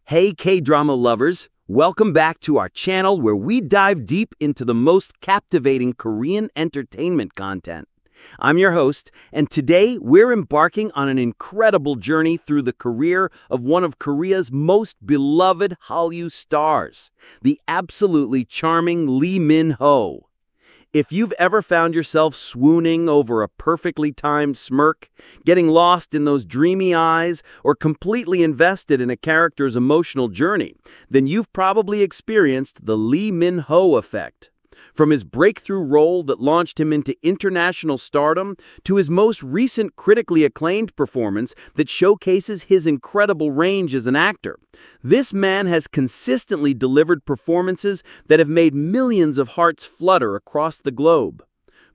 Hey K-drama lovers, welcome back to our channel where we dive deep into the most captivating Korean entertainment content. I'm your host, and today we're embarking on an incredible journey through the career of one of Korea's most beloved Hallyu stars, the absolutely charming Lee Min-ho. If you've ever found yourself swooning over a perfectly timed smirk, getting lost in those dreamy eyes, or completely invested in a character's emotional journey, then you've probably experienced the Lee Min-ho effect. From his breakthrough role that launched him into international stardom to his most recent critically acclaimed performance that showcases his incredible range as an actor, this man has consistently delivered performances that have made millions of hearts flutter across the globe.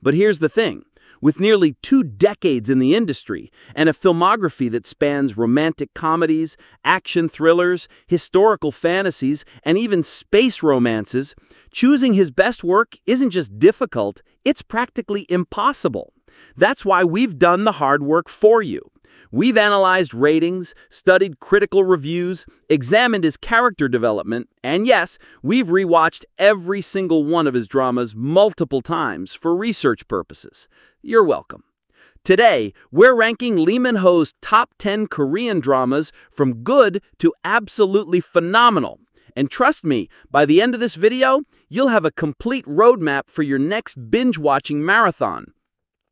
But here's the thing. With nearly 2 decades in the industry and a filmography that spans romantic comedies, action thrillers, historical fantasies, and even space romances, choosing his best work isn't just difficult, it's practically impossible. That's why we've done the hard work for you. We've analyzed ratings, studied critical reviews, examined his character development, and yes, we've rewatched every single one of his dramas multiple times for research purposes. You're welcome. Today, we're ranking Lee Min-ho's top 10 Korean dramas from good to absolutely phenomenal. And trust me, by the end of this video, you'll have a complete roadmap for your next binge-watching marathon.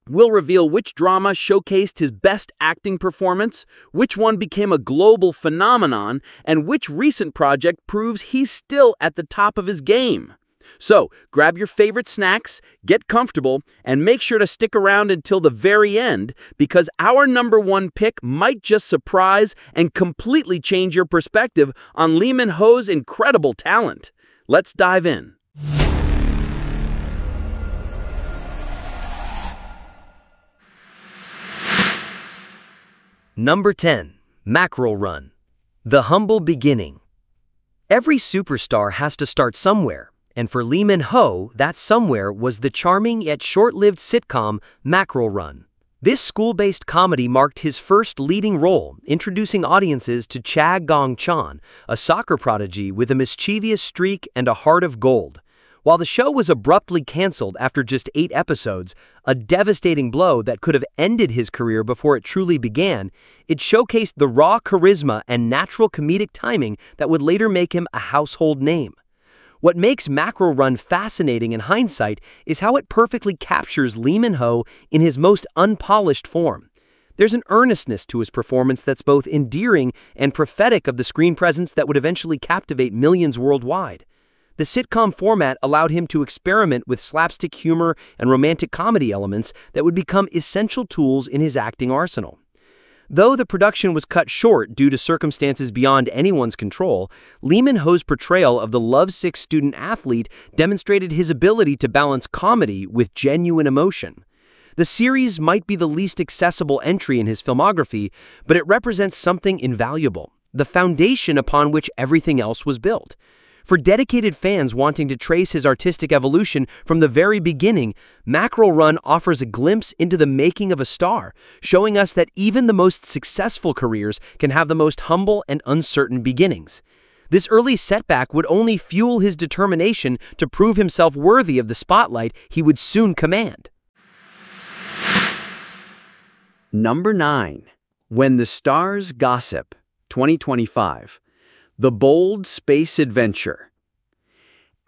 We'll reveal which drama showcased his best acting performance, which one became a global phenomenon, and which recent project proves he's still at the top of his game. So, grab your favorite snacks, get comfortable, and make sure to stick around until the very end, because our number 1 pick might just surprise and completely change your perspective on Lee Min-ho's incredible talent. Let's dive in. Number 10. Mackerel Run. The Humble Beginning. Every superstar has to start somewhere, and for Lee Min-ho, that somewhere was the charming yet short-lived sitcom Mackerel Run. This school-based comedy marked his first leading role, introducing audiences to Cha Gong-chan, a soccer prodigy with a mischievous streak and a heart of gold. While the show was abruptly canceled after just 8 episodes, a devastating blow that could have ended his career before it truly began, it showcased the raw charisma and natural comedic timing that would later make him a household name. What makes Mackerel Run fascinating in hindsight is how it perfectly captures Lee Min-ho in his most unpolished form. There's an earnestness to his performance that's both endearing and prophetic of the screen presence that would eventually captivate millions worldwide. The sitcom format allowed him to experiment with slapstick humor and romantic comedy elements that would become essential tools in his acting arsenal. Though the production was cut short due to circumstances beyond anyone's control, Lee Min-ho's portrayal of the lovesick student-athlete demonstrated his ability to balance comedy with genuine emotion. The series might be the least accessible entry in his filmography, but it represents something invaluable, the foundation upon which everything else was built. For dedicated fans wanting to trace his artistic evolution from the very beginning, Mackerel Run offers a glimpse into the making of a star, showing us that even the most successful careers can have the most humble and uncertain beginnings. This early setback would only fuel his determination to prove himself worthy of the spotlight he would soon command. Number 9. When the Stars Gossip, 2025. The Bold Space Adventure.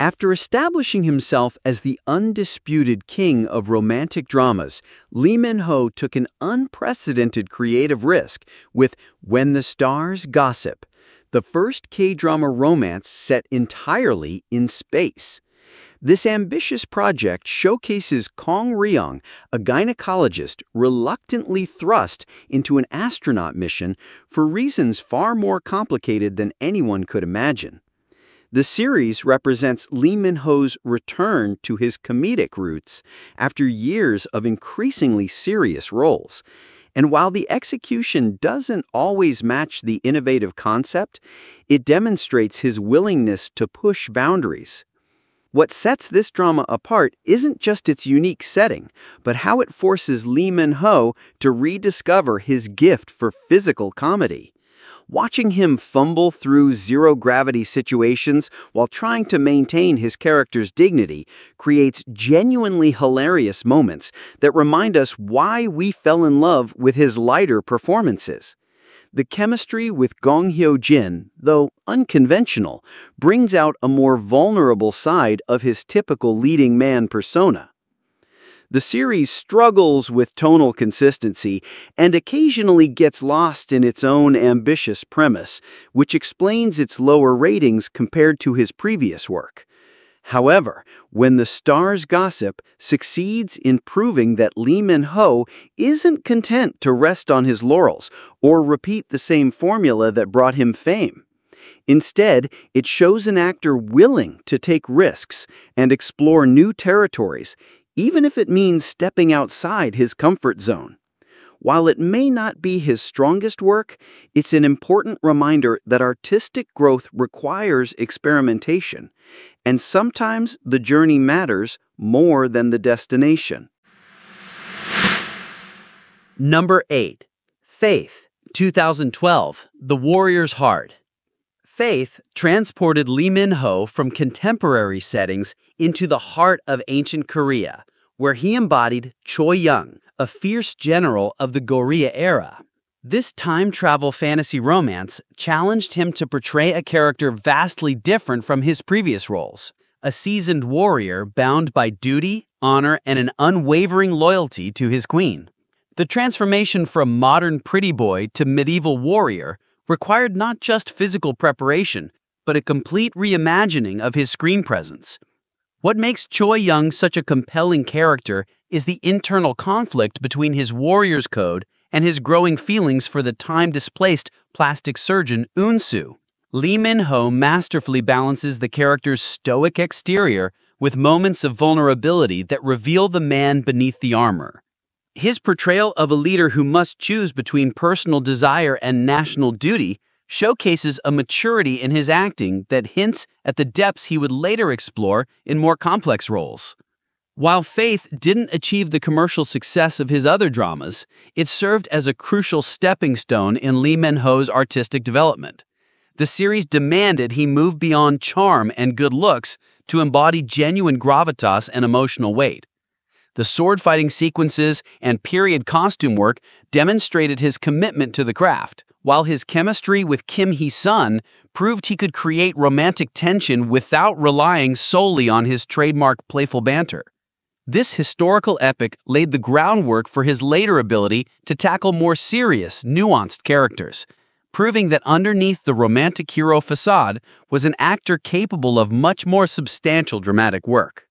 After establishing himself as the undisputed king of romantic dramas, Lee Min-ho took an unprecedented creative risk with When the Stars Gossip, the first K-drama romance set entirely in space. This ambitious project showcases Kong Ryong, a gynecologist reluctantly thrust into an astronaut mission for reasons far more complicated than anyone could imagine. The series represents Lee Min-ho's return to his comedic roots after years of increasingly serious roles. And while the execution doesn't always match the innovative concept, it demonstrates his willingness to push boundaries. What sets this drama apart isn't just its unique setting, but how it forces Lee Min-ho to rediscover his gift for physical comedy. Watching him fumble through zero-gravity situations while trying to maintain his character's dignity creates genuinely hilarious moments that remind us why we fell in love with his lighter performances. The chemistry with Gong Hyo-jin, though unconventional, brings out a more vulnerable side of his typical leading man persona. The series struggles with tonal consistency and occasionally gets lost in its own ambitious premise, which explains its lower ratings compared to his previous work. However, When the Stars Gossip succeeds in proving that Lee Min-ho isn't content to rest on his laurels or repeat the same formula that brought him fame. Instead, it shows an actor willing to take risks and explore new territories, even if it means stepping outside his comfort zone. While it may not be his strongest work, it's an important reminder that artistic growth requires experimentation, and sometimes the journey matters more than the destination. Number 8. Faith, 2012, The Warrior's Heart. Faith transported Lee Min-ho from contemporary settings into the heart of ancient Korea, where he embodied Choi Young, a fierce general of the Goryeo era. This time-travel fantasy romance challenged him to portray a character vastly different from his previous roles, a seasoned warrior bound by duty, honor, and an unwavering loyalty to his queen. The transformation from modern pretty boy to medieval warrior required not just physical preparation, but a complete reimagining of his screen presence. What makes Choi Young such a compelling character is the internal conflict between his warrior's code and his growing feelings for the time-displaced plastic surgeon Eun-soo. Lee Min-ho masterfully balances the character's stoic exterior with moments of vulnerability that reveal the man beneath the armor. His portrayal of a leader who must choose between personal desire and national duty showcases a maturity in his acting that hints at the depths he would later explore in more complex roles. While Faith didn't achieve the commercial success of his other dramas, it served as a crucial stepping stone in Lee Min-ho's artistic development. The series demanded he move beyond charm and good looks to embody genuine gravitas and emotional weight. The sword-fighting sequences and period costume work demonstrated his commitment to the craft, while his chemistry with Kim Hee-sun proved he could create romantic tension without relying solely on his trademark playful banter. This historical epic laid the groundwork for his later ability to tackle more serious, nuanced characters, proving that underneath the romantic hero facade was an actor capable of much more substantial dramatic work.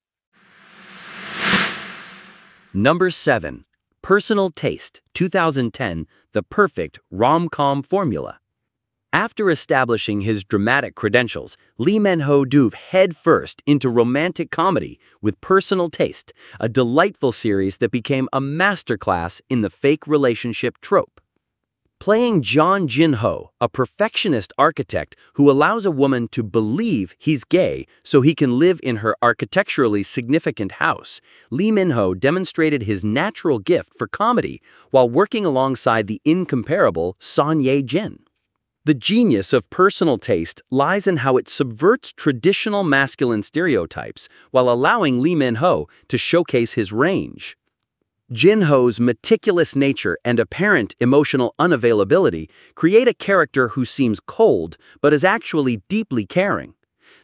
Number 7. Personal Taste, 2010, The Perfect Rom-com Formula. After establishing his dramatic credentials, Lee Min-ho dove headfirst into romantic comedy with Personal Taste, a delightful series that became a masterclass in the fake relationship trope. Playing John Jin-ho, a perfectionist architect who allows a woman to believe he's gay so he can live in her architecturally significant house, Lee Min-ho demonstrated his natural gift for comedy while working alongside the incomparable Son Ye-jin. The genius of Personal Taste lies in how it subverts traditional masculine stereotypes while allowing Lee Min-ho to showcase his range. Jin-ho's meticulous nature and apparent emotional unavailability create a character who seems cold but is actually deeply caring.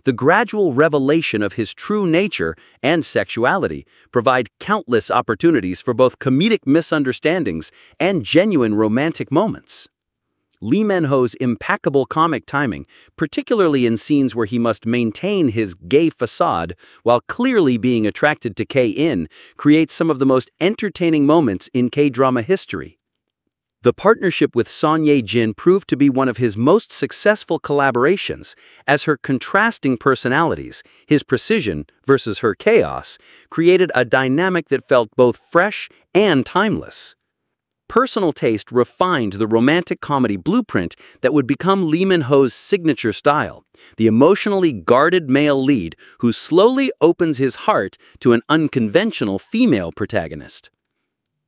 The gradual revelation of his true nature and sexuality provide countless opportunities for both comedic misunderstandings and genuine romantic moments. Lee Min-ho's impeccable comic timing, particularly in scenes where he must maintain his gay facade while clearly being attracted to K-in, creates some of the most entertaining moments in K-drama history. The partnership with Son Ye-jin proved to be one of his most successful collaborations, as her contrasting personalities, his precision versus her chaos, created a dynamic that felt both fresh and timeless. Personal Taste refined the romantic comedy blueprint that would become Lee Min-ho's signature style, the emotionally guarded male lead who slowly opens his heart to an unconventional female protagonist.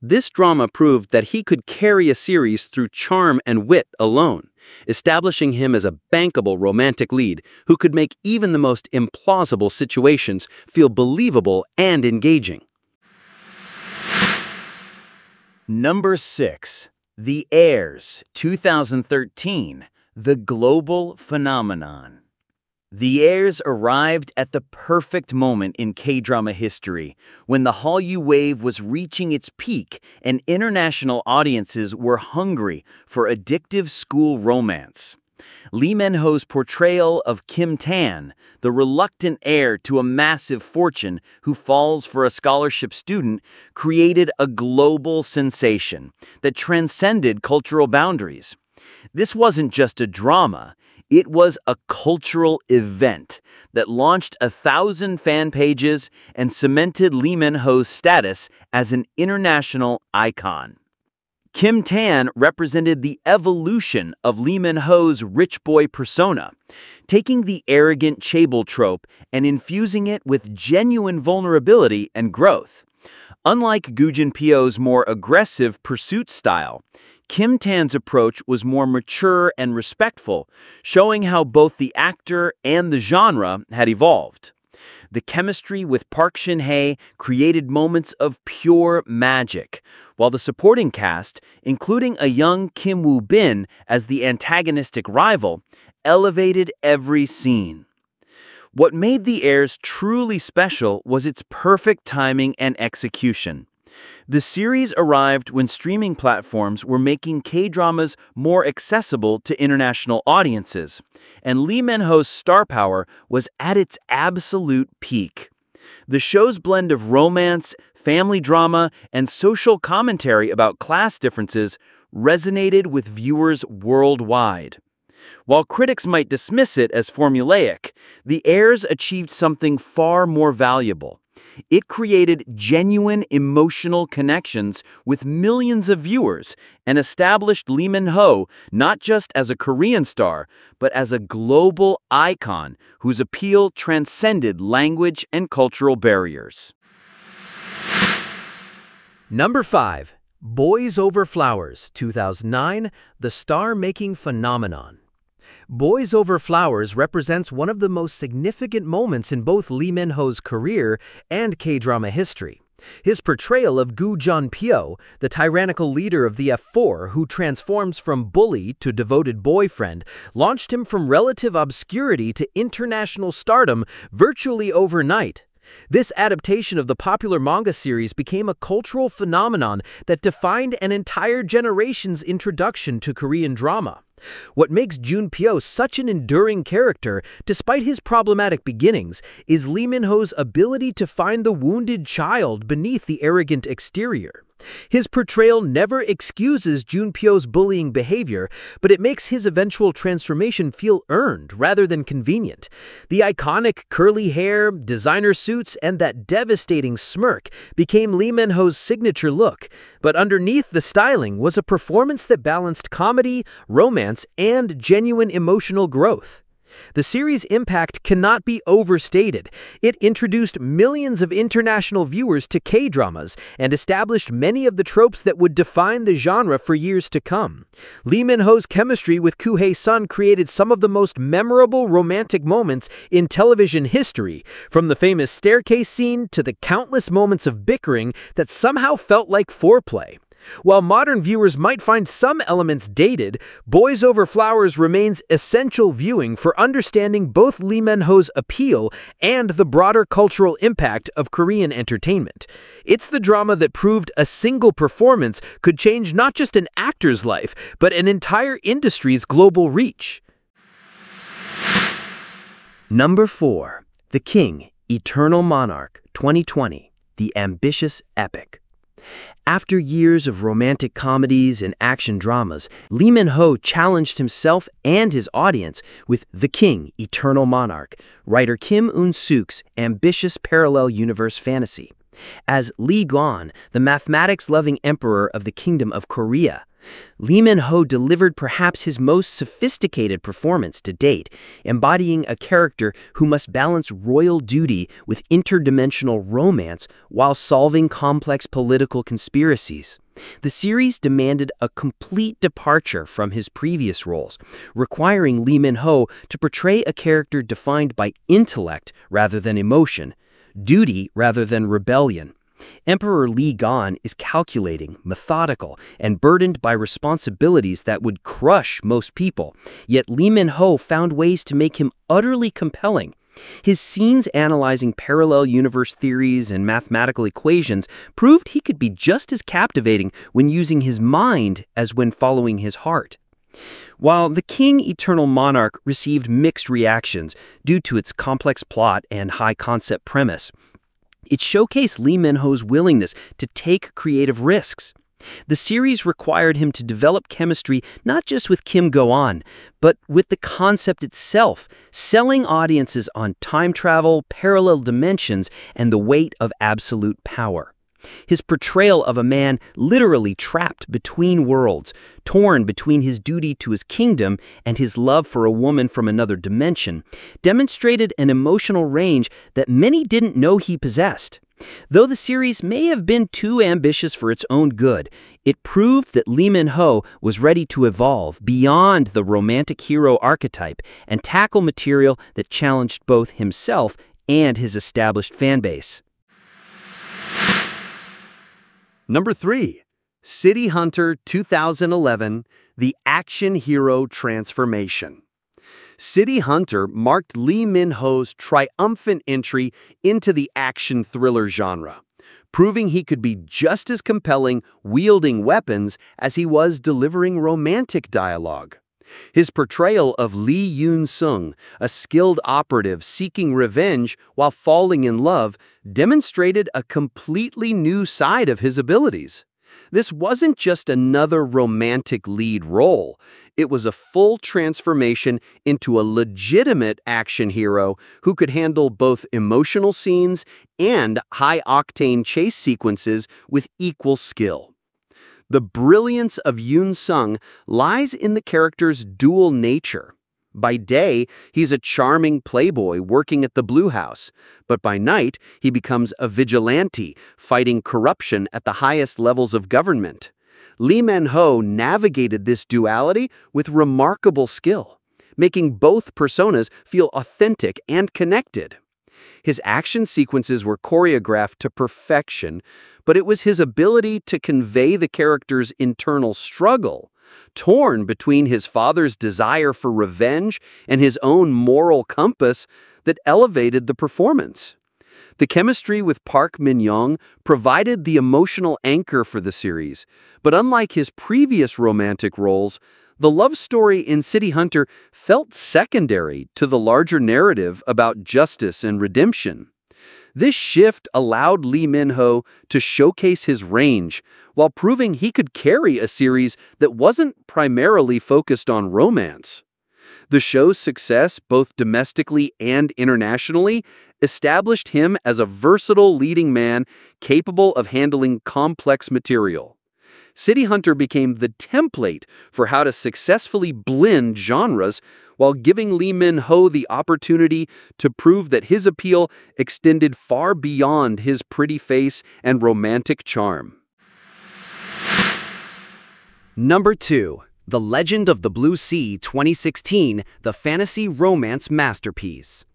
This drama proved that he could carry a series through charm and wit alone, establishing him as a bankable romantic lead who could make even the most implausible situations feel believable and engaging. Number 6. The Heirs, 2013, the global phenomenon. The Heirs arrived at the perfect moment in K-drama history, when the Hallyu wave was reaching its peak and international audiences were hungry for addictive school romance. Lee Min-ho's portrayal of Kim Tan, the reluctant heir to a massive fortune who falls for a scholarship student, created a global sensation that transcended cultural boundaries. This wasn't just a drama, it was a cultural event that launched 1,000 fan pages and cemented Lee Min-ho's status as an international icon. Kim Tan represented the evolution of Lee Min-ho's rich boy persona, taking the arrogant chaebol trope and infusing it with genuine vulnerability and growth. Unlike Gu Junpyo's more aggressive pursuit style, Kim Tan's approach was more mature and respectful, showing how both the actor and the genre had evolved. The chemistry with Park Shin-hye created moments of pure magic, while the supporting cast, including a young Kim Woo-bin as the antagonistic rival, elevated every scene. What made The Heirs truly special was its perfect timing and execution. The series arrived when streaming platforms were making K-dramas more accessible to international audiences, and Lee Min-ho's star power was at its absolute peak. The show's blend of romance, family drama, and social commentary about class differences resonated with viewers worldwide. While critics might dismiss it as formulaic, The Heirs achieved something far more valuable. It created genuine emotional connections with millions of viewers and established Lee Min-ho not just as a Korean star, but as a global icon whose appeal transcended language and cultural barriers. Number 5. Boys Over Flowers, 2009, the star-making phenomenon. Boys Over Flowers represents one of the most significant moments in both Lee Min-ho's career and K-drama history. His portrayal of Gu Junpyo, the tyrannical leader of the F4 who transforms from bully to devoted boyfriend, launched him from relative obscurity to international stardom virtually overnight. This adaptation of the popular manga series became a cultural phenomenon that defined an entire generation's introduction to Korean drama. What makes Junpyo such an enduring character, despite his problematic beginnings, is Lee Min-ho's ability to find the wounded child beneath the arrogant exterior. His portrayal never excuses Junpyo's bullying behavior, but it makes his eventual transformation feel earned rather than convenient. The iconic curly hair, designer suits, and that devastating smirk became Lee Min-ho's signature look, but underneath the styling was a performance that balanced comedy, romance, and genuine emotional growth. The series' impact cannot be overstated. It introduced millions of international viewers to K-dramas and established many of the tropes that would define the genre for years to come. Lee Min-ho's chemistry with Koo Hae-sun created some of the most memorable romantic moments in television history, from the famous staircase scene to the countless moments of bickering that somehow felt like foreplay. While modern viewers might find some elements dated, Boys Over Flowers remains essential viewing for understanding both Lee Min-ho's appeal and the broader cultural impact of Korean entertainment. It's the drama that proved a single performance could change not just an actor's life, but an entire industry's global reach. Number 4. The King, Eternal Monarch, 2020, the ambitious epic. After years of romantic comedies and action dramas, Lee Min-ho challenged himself and his audience with The King, Eternal Monarch, writer Kim Un-suk's ambitious parallel universe fantasy. As Lee Gon, the mathematics-loving emperor of the Kingdom of Korea, Lee Min-ho delivered perhaps his most sophisticated performance to date, embodying a character who must balance royal duty with interdimensional romance while solving complex political conspiracies. The series demanded a complete departure from his previous roles, requiring Lee Min-ho to portray a character defined by intellect rather than emotion, duty rather than rebellion. Emperor Lee Gan is calculating, methodical, and burdened by responsibilities that would crush most people, yet Lee Min-ho found ways to make him utterly compelling. His scenes analyzing parallel universe theories and mathematical equations proved he could be just as captivating when using his mind as when following his heart. While The King, Eternal Monarch received mixed reactions due to its complex plot and high-concept premise, it showcased Lee Min-ho's willingness to take creative risks. The series required him to develop chemistry not just with Kim Go-eun, but with the concept itself, selling audiences on time travel, parallel dimensions, and the weight of absolute power. His portrayal of a man literally trapped between worlds, torn between his duty to his kingdom and his love for a woman from another dimension, demonstrated an emotional range that many didn't know he possessed. Though the series may have been too ambitious for its own good, it proved that Lee Min-ho was ready to evolve beyond the romantic hero archetype and tackle material that challenged both himself and his established fanbase. Number 3. City Hunter 2011, The Action Hero Transformation. City Hunter marked Lee Min-ho's triumphant entry into the action thriller genre, proving he could be just as compelling wielding weapons as he was delivering romantic dialogue. His portrayal of Lee Yoon-sung, a skilled operative seeking revenge while falling in love, demonstrated a completely new side of his abilities. This wasn't just another romantic lead role. It was a full transformation into a legitimate action hero who could handle both emotional scenes and high-octane chase sequences with equal skill. The brilliance of Yoon-sung lies in the character's dual nature. By day, he's a charming playboy working at the Blue House, but by night, he becomes a vigilante, fighting corruption at the highest levels of government. Lee Min-ho navigated this duality with remarkable skill, making both personas feel authentic and connected. His action sequences were choreographed to perfection, but it was his ability to convey the character's internal struggle, torn between his father's desire for revenge and his own moral compass, that elevated the performance. The chemistry with Park Min-young provided the emotional anchor for the series, but unlike his previous romantic roles, the love story in City Hunter felt secondary to the larger narrative about justice and redemption. This shift allowed Lee Min-ho to showcase his range while proving he could carry a series that wasn't primarily focused on romance. The show's success, both domestically and internationally, established him as a versatile leading man capable of handling complex material. City Hunter became the template for how to successfully blend genres while giving Lee Min-ho the opportunity to prove that his appeal extended far beyond his pretty face and romantic charm. Number 2. The Legend of the Blue Sea 2016, the fantasy romance masterpiece.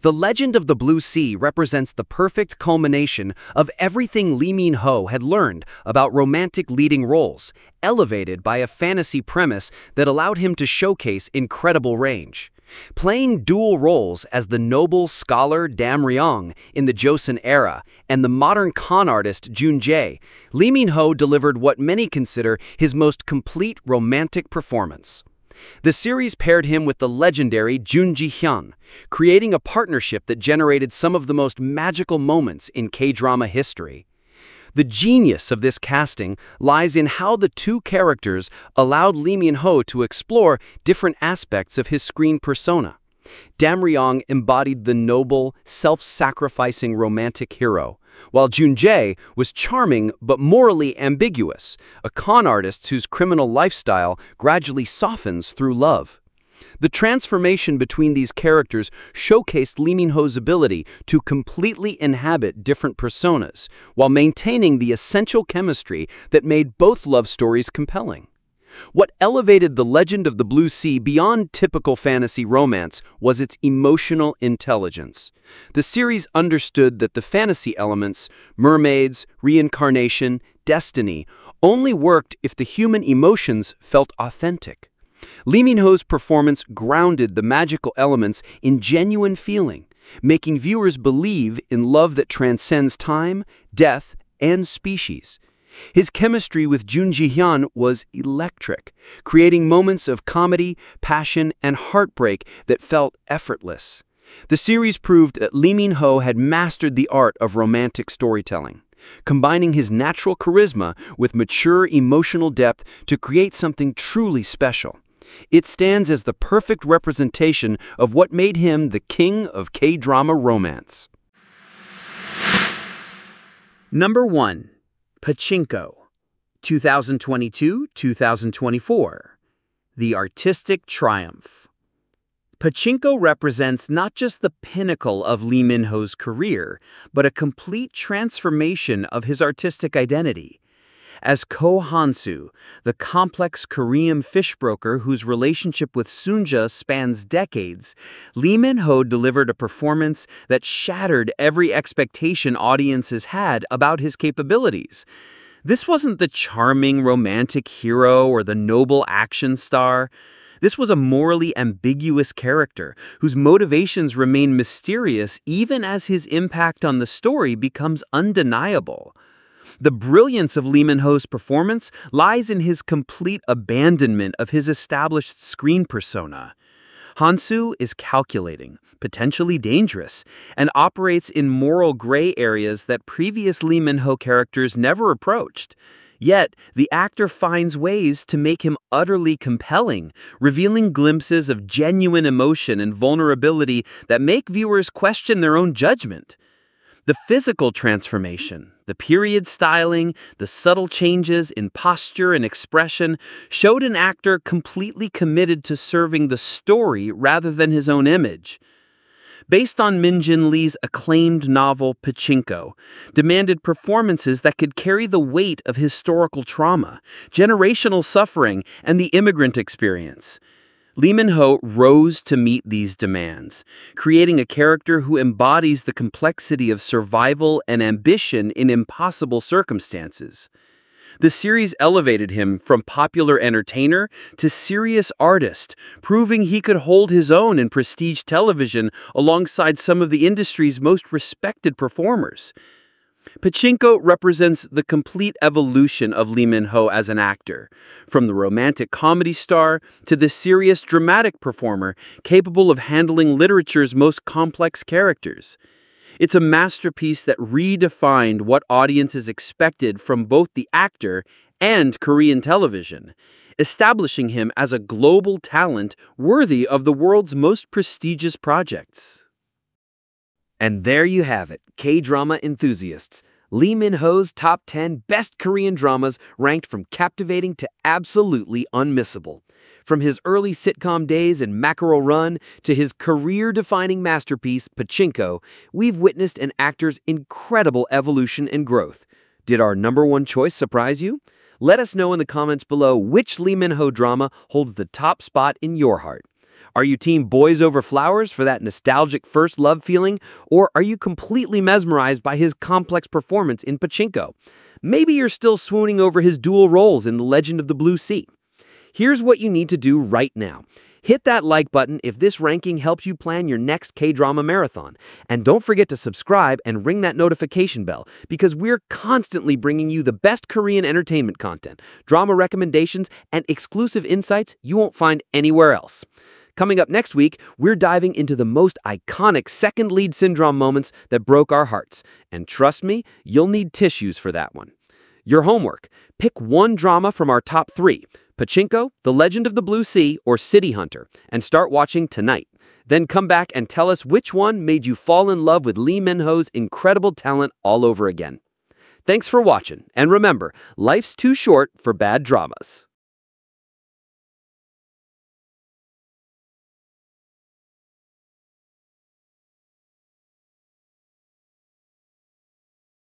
The Legend of the Blue Sea represents the perfect culmination of everything Lee Min-ho had learned about romantic leading roles, elevated by a fantasy premise that allowed him to showcase incredible range. Playing dual roles as the noble scholar Dam Ryong in the Joseon era and the modern con artist Jun Jae, Lee Min-ho delivered what many consider his most complete romantic performance. The series paired him with the legendary Jun Ji-hyun, creating a partnership that generated some of the most magical moments in K-drama history. The genius of this casting lies in how the two characters allowed Lee Min-ho to explore different aspects of his screen persona. Dam Ryong embodied the noble, self-sacrificing romantic hero, while Jun Jae was charming but morally ambiguous, a con artist whose criminal lifestyle gradually softens through love. The transformation between these characters showcased Lee Min-ho's ability to completely inhabit different personas, while maintaining the essential chemistry that made both love stories compelling. What elevated The Legend of the Blue Sea beyond typical fantasy romance was its emotional intelligence. The series understood that the fantasy elements, mermaids, reincarnation, destiny, only worked if the human emotions felt authentic. Lee Min-ho's performance grounded the magical elements in genuine feeling, making viewers believe in love that transcends time, death, and species. His chemistry with Jun Ji-hyun was electric, creating moments of comedy, passion, and heartbreak that felt effortless. The series proved that Lee Min-ho had mastered the art of romantic storytelling, combining his natural charisma with mature emotional depth to create something truly special. It stands as the perfect representation of what made him the king of K-drama romance. Number 1. Pachinko, 2022-2024. The Artistic Triumph. Pachinko represents not just the pinnacle of Lee Min-ho's career, but a complete transformation of his artistic identity. As Ko Han-soo, the complex Korean fish broker whose relationship with Sunja spans decades, Lee Min-ho delivered a performance that shattered every expectation audiences had about his capabilities. This wasn't the charming romantic hero or the noble action star. This was a morally ambiguous character whose motivations remain mysterious even as his impact on the story becomes undeniable. The brilliance of Lee Min-ho's performance lies in his complete abandonment of his established screen persona. Han-soo is calculating, potentially dangerous, and operates in moral gray areas that previous Lee Min-ho characters never approached. Yet, the actor finds ways to make him utterly compelling, revealing glimpses of genuine emotion and vulnerability that make viewers question their own judgment. The physical transformation, the period styling, the subtle changes in posture and expression showed an actor completely committed to serving the story rather than his own image. Based on Min-jin Lee's acclaimed novel Pachinko, demanded performances that could carry the weight of historical trauma, generational suffering, and the immigrant experience. Lee Min-ho rose to meet these demands, creating a character who embodies the complexity of survival and ambition in impossible circumstances. The series elevated him from popular entertainer to serious artist, proving he could hold his own in prestige television alongside some of the industry's most respected performers. Pachinko represents the complete evolution of Lee Min-ho as an actor, from the romantic comedy star to the serious dramatic performer capable of handling literature's most complex characters. It's a masterpiece that redefined what audiences expected from both the actor and Korean television, establishing him as a global talent worthy of the world's most prestigious projects. And there you have it, K-drama enthusiasts. Lee Min-ho's top 10 best Korean dramas ranked from captivating to absolutely unmissable. From his early sitcom days in Mackerel Run to his career-defining masterpiece, Pachinko, we've witnessed an actor's incredible evolution and growth. Did our number one choice surprise you? Let us know in the comments below which Lee Min-ho drama holds the top spot in your heart. Are you team Boys Over Flowers for that nostalgic first love feeling, or are you completely mesmerized by his complex performance in Pachinko? Maybe you're still swooning over his dual roles in The Legend of the Blue Sea. Here's what you need to do right now. Hit that like button if this ranking helps you plan your next K-drama marathon. And don't forget to subscribe and ring that notification bell, because we're constantly bringing you the best Korean entertainment content, drama recommendations, and exclusive insights you won't find anywhere else. Coming up next week, we're diving into the most iconic second lead syndrome moments that broke our hearts. And trust me, you'll need tissues for that one. Your homework: pick one drama from our top 3, Pachinko, The Legend of the Blue Sea, or City Hunter, and start watching tonight. Then come back and tell us which one made you fall in love with Lee Min-ho's incredible talent all over again. Thanks for watching, and remember, life's too short for bad dramas.